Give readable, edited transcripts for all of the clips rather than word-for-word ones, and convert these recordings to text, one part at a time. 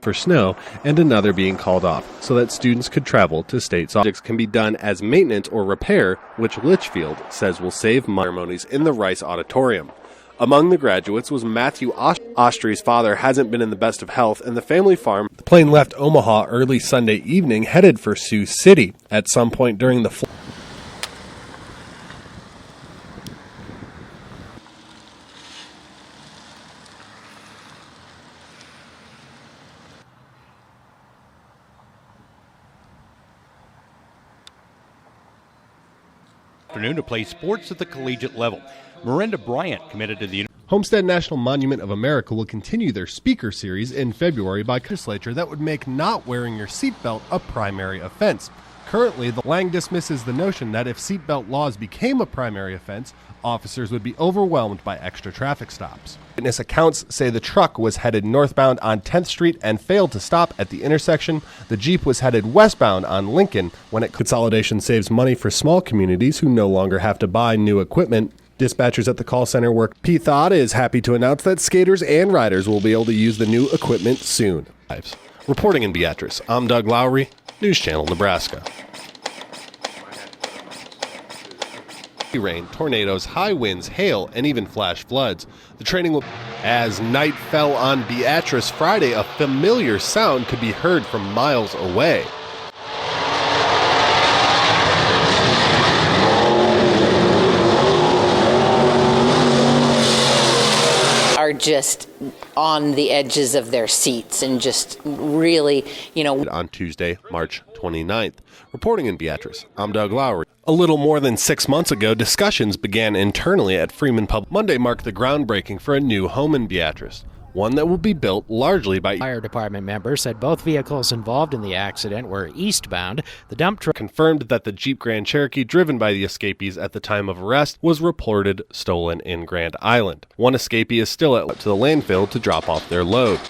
for snow and another being called off so that students could travel to state subjects can be done as maintenance or repair, which Litchfield says will save ceremonies in the Rice Auditorium. Among the graduates was Matthew Ostrey's father hasn't been in the best of health, and the family farm. The plane left Omaha early Sunday evening, headed for Sioux City. At some point during the flight, afternoon to play sports at the collegiate level. Miranda Bryant committed to the Homestead National Monument of America will continue their speaker series in February by legislature that would make not wearing your seatbelt a primary offense. Currently, the Lang dismisses the notion that if seatbelt laws became a primary offense, officers would be overwhelmed by extra traffic stops. Witness accounts say the truck was headed northbound on 10th Street and failed to stop at the intersection. The Jeep was headed westbound on Lincoln when it consolidation saves money for small communities who no longer have to buy new equipment. Dispatchers at the call center work. PTHOD is happy to announce that skaters and riders will be able to use the new equipment soon. Reporting in Beatrice, I'm Doug Lowery, News Channel Nebraska. Rain, tornadoes, high winds, hail, and even flash floods. The training will. As night fell on Beatrice Friday, a familiar sound could be heard from miles away. Are just on the edges of their seats and just really, On Tuesday, March 29th. Reporting in Beatrice, I'm Doug Lowery. A little more than 6 months ago, discussions began internally at Freeman Public. Monday marked the groundbreaking for a new home in Beatrice, one that will be built largely by Fire department members said both vehicles involved in the accident were eastbound. The dump truck confirmed that the Jeep Grand Cherokee driven by the escapees at the time of arrest was reported stolen in Grand Island. One escapee is still at to the landfill to drop off their load.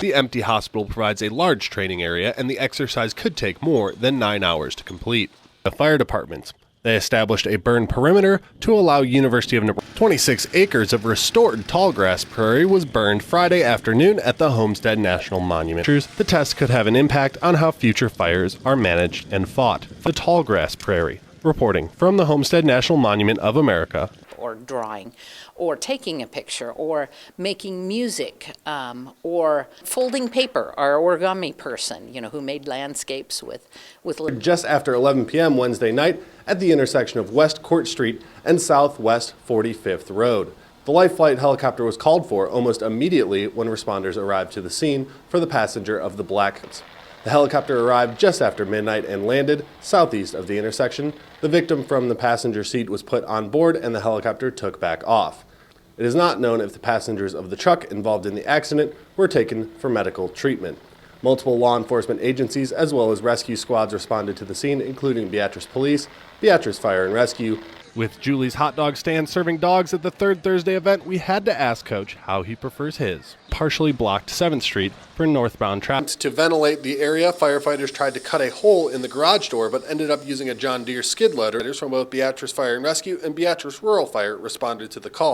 The empty hospital provides a large training area, and the exercise could take more than 9 hours to complete. The fire departments. They established a burn perimeter to allow University of Nebraska. 26 acres of restored tallgrass prairie was burned Friday afternoon at the Homestead National Monument. The test could have an impact on how future fires are managed and fought. The tallgrass prairie. Reporting from the Homestead National Monument of America. or drawing, or taking a picture, or making music, or folding paper. Our origami person, who made landscapes with. Just after 11 p.m. Wednesday night at the intersection of West Court Street and Southwest 45th Road. The life flight helicopter was called for almost immediately when responders arrived to the scene for the passenger of the Black. The helicopter arrived just after midnight and landed southeast of the intersection. The victim from the passenger seat was put on board and the helicopter took back off. It is not known if the passengers of the truck involved in the accident were taken for medical treatment. Multiple law enforcement agencies as well as rescue squads responded to the scene, including Beatrice Police, Beatrice Fire and Rescue. With Julie's hot dog stand serving dogs at the third Thursday event, we had to ask Coach how he prefers his. Partially blocked 7th Street for northbound traffic. To ventilate the area, firefighters tried to cut a hole in the garage door, but ended up using a John Deere skid loader. From both Beatrice Fire and Rescue and Beatrice Rural Fire responded to the call.